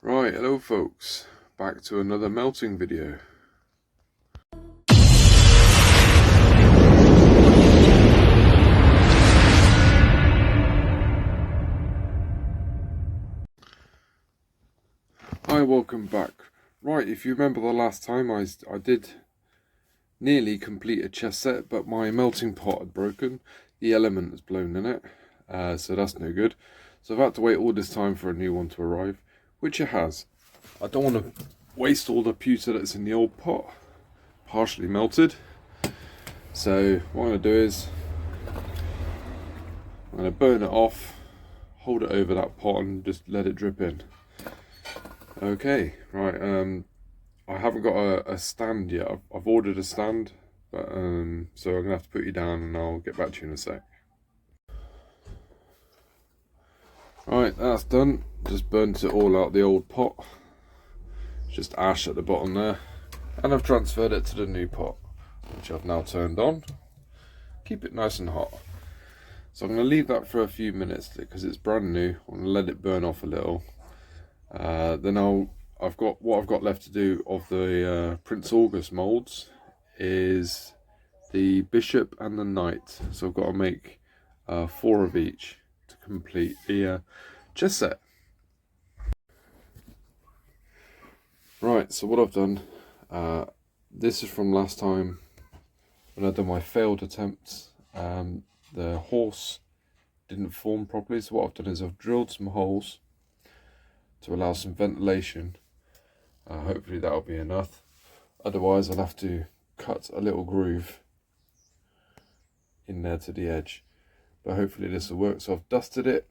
Right, hello folks, back to another melting video. Hi, welcome back. Right, if you remember the last time I did nearly complete a chess set, but my melting pot had broken. The element has blown in it, so that's no good. So I've had to wait all this time for a new one to arrive, which it has. I don't want to waste all the pewter that's in the old pot, partially melted. So what I'm going to do is I'm going to burn it off, hold it over that pot and just let it drip in. Okay, right, I haven't got a stand yet. I've ordered a stand, but so I'm going to have to put you down and I'll get back to you in a sec. Right, that's done. Just burnt it all out the old pot. Just ash at the bottom there. And I've transferred it to the new pot, which I've now turned on. Keep it nice and hot. So I'm going to leave that for a few minutes because it's brand new. I'm going to let it burn off a little. Then I've got left to do of the Prince August molds is the bishop and the knight. So I've got to make 4 of each to complete the chess set. Right, so what I've done, this is from last time when I done my failed attempts. The horse didn't form properly, so what I've done is I've drilled some holes to allow some ventilation. Hopefully that'll be enough. Otherwise I'll have to cut a little groove in there to the edge. But hopefully this will work. So I've dusted it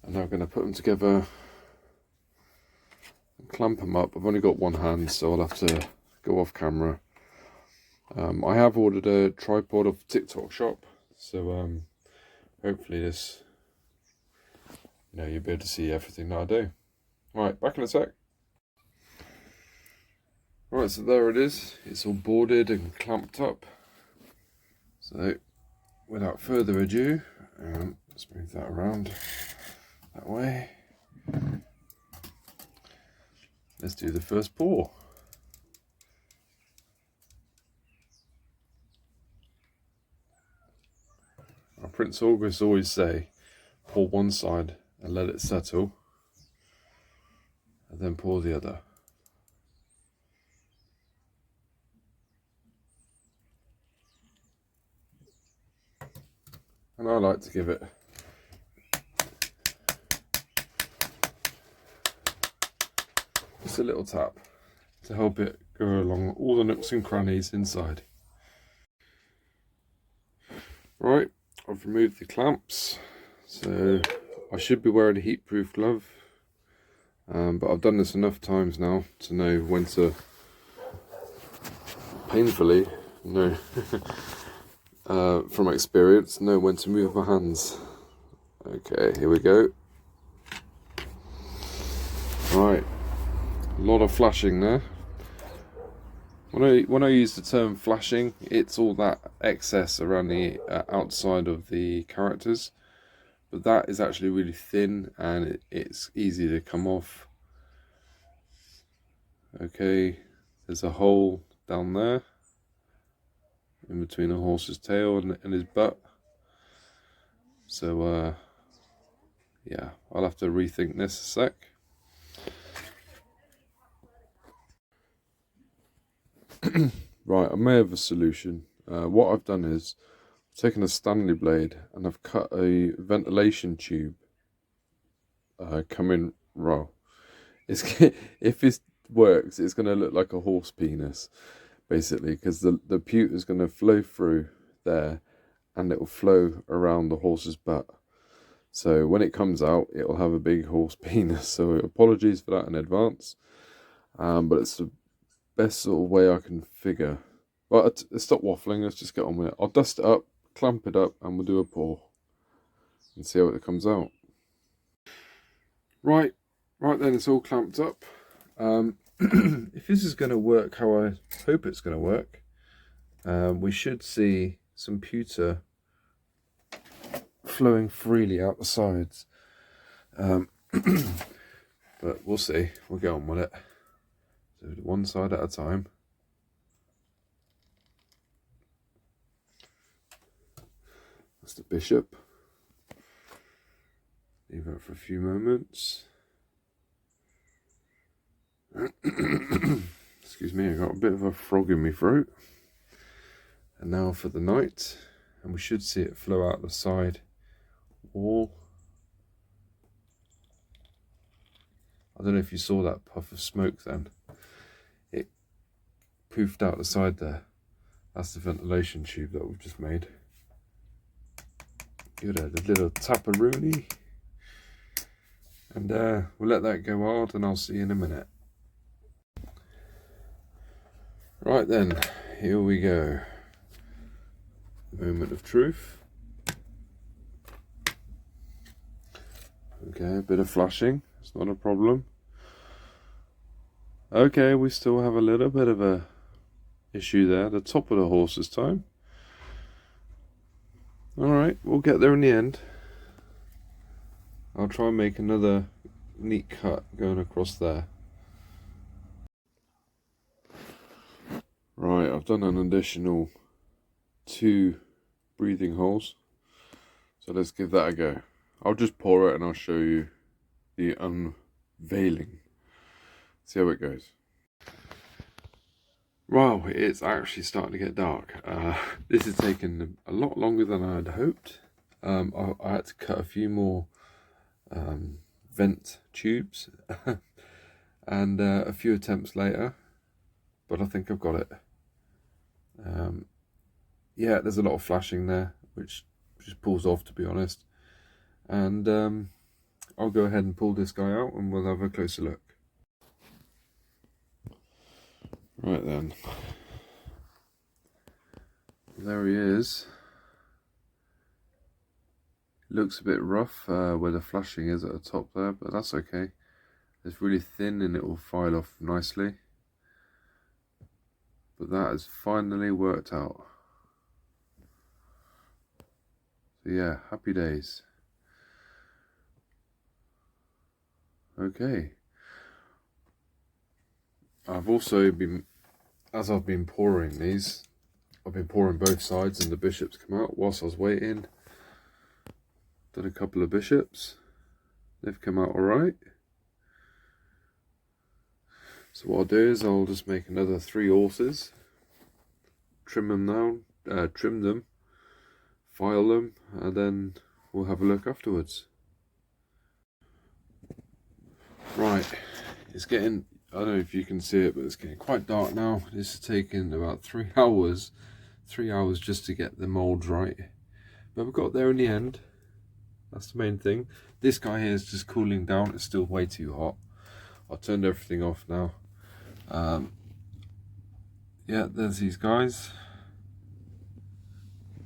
and now I'm going to put them together and clamp them up. I've only got one hand, so I'll have to go off camera. I have ordered a tripod off TikTok shop, so hopefully this, you'll be able to see everything that I do. Right, back in a sec. Right, so there it is. It's all boarded and clamped up. So, without further ado, let's move that around that way. Let's do the first pour. Our Prince August always say, pour one side and let it settle, and then pour the other. And I like to give it just a little tap to help it go along all the nooks and crannies inside. Right, I've removed the clamps, so I should be wearing a heat-proof glove, but I've done this enough times now to know when to painfully from experience, know when to move my hands. Okay, here we go. Right, a lot of flashing there. When I use the term flashing, it's all that excess around the outside of the characters, but that is actually really thin and it's easy to come off. Okay, there's a hole down there in between the horse's tail and his butt. So yeah, I'll have to rethink this a sec. Right, I may have a solution. What I've done is I've taken a Stanley blade and I've cut a ventilation tube coming raw. If this works, it's going to look like a horse penis, basically, because the pewter is going to flow through there and it will flow around the horse's butt. So when it comes out, it will have a big horse penis. So apologies for that in advance, but it's the best sort of way I can figure. But stop waffling, let's just get on with it. I'll dust it up, clamp it up, and we'll do a pour and see how it comes out. Right then, it's all clamped up. If this is going to work how I hope it's going to work, we should see some pewter flowing freely out the sides. but we'll see. We'll get on with it. So one side at a time. That's the bishop. Leave that for a few moments. Excuse me, I got a bit of a frog in my throat. And now for the knight, and we should see it flow out the side wall. I don't know if you saw that puff of smoke then. It poofed out the side there. That's the ventilation tube that we've just made. Give it a little tap-a-rooney. And we'll let that go hard, and I'll see you in a minute. Right then, here we go. Moment of truth. Okay, a bit of flashing, it's not a problem. Okay, we still have a little bit of a issue there, the top of the horse's time. Alright, we'll get there in the end. I'll try and make another neat cut going across there. Right, I've done an additional 2 breathing holes, so let's give that a go. I'll just pour it and I'll show you the unveiling. See how it goes. Wow, it's actually starting to get dark. This has taken a lot longer than I had hoped. I had to cut a few more vent tubes and a few attempts later, but I think I've got it. Yeah, there's a lot of flashing there, which just pulls off, to be honest. And I'll go ahead and pull this guy out and we'll have a closer look. Right then, there he is. Looks a bit rough where the flashing is at the top there, but that's okay. It's really thin and it will file off nicely. But that has finally worked out. So yeah, happy days. Okay. I've also been, as I've been pouring these, I've been pouring both sides and the bishops come out whilst I was waiting. Done a couple of bishops. They've come out alright. So what I'll do is I'll just make another 3 horses, trim them down, trim them, file them, and then we'll have a look afterwards. Right, it's getting, I don't know if you can see it, but it's getting quite dark now. This has taken about 3 hours, 3 hours just to get the moulds right. But we've got there in the end. That's the main thing. This guy here is just cooling down. It's still way too hot. I've turned everything off now. Yeah, there's these guys.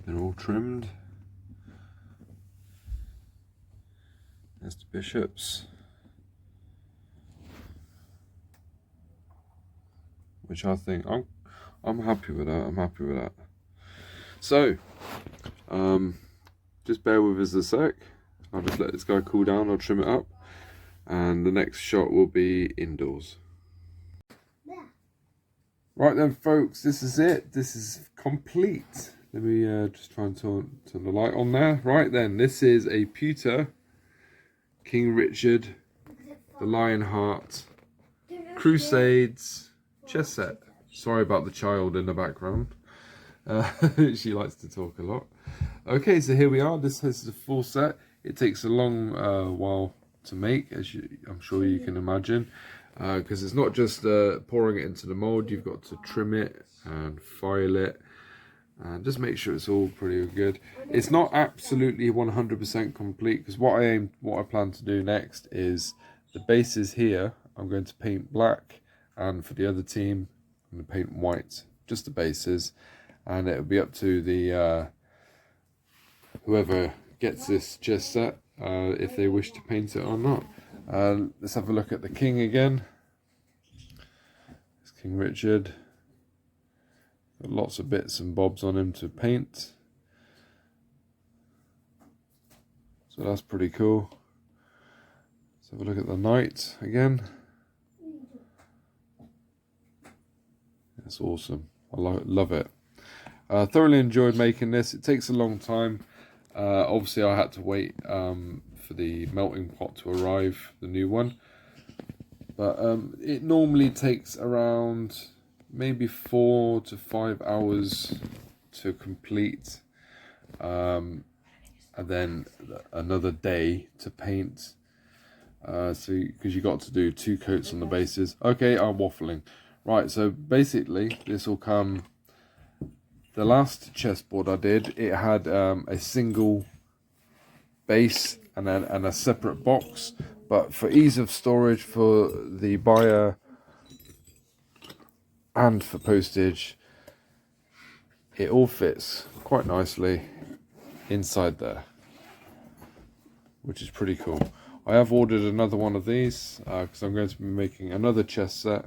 They're all trimmed. There's the bishops, which I think I'm happy with that. I'm happy with that. So, just bear with us a sec. I'll just let this guy cool down. I'll trim it up, and the next shot will be indoors. Right then, folks, this is it. This is complete. Let me just try and turn the light on there. Right then, this is a pewter King Richard, the Lionheart, Crusades chess set. Sorry about the child in the background. She likes to talk a lot. Okay, so here we are. This is the full set. It takes a long while to make, as I'm sure you can imagine, because it's not just pouring it into the mold. You've got to trim it and file it and just make sure it's all pretty good. It's not absolutely 100% complete, because what I plan to do next is the bases here. I'm going to paint black, and for the other team I'm going to paint white, just the bases, and it'll be up to the whoever gets this chess set if they wish to paint it or not. Let's have a look at the king again. It's King Richard. Got lots of bits and bobs on him to paint, so that's pretty cool. Let's have a look at the knight again. It's awesome. I love it. Thoroughly enjoyed making this. It takes a long time. Obviously I had to wait for the melting pot to arrive, the new one. But it normally takes around maybe 4 to 5 hours to complete. And then another day to paint. So because you got to do 2 coats on the bases. Okay, I'm waffling. Right, so basically this will come. The last chessboard I did, it had a single base and a separate box, but for ease of storage for the buyer and for postage, it all fits quite nicely inside there, which is pretty cool. I have ordered another one of these because I'm going to be making another chess set,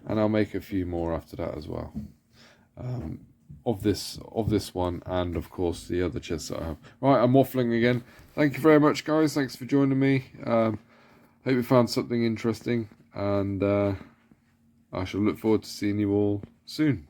and I'll make a few more after that as well. Of this one, and of course the other chess that I have. Right, I'm waffling again. Thank you very much, guys. Thanks for joining me. Hope you found something interesting, and I shall look forward to seeing you all soon.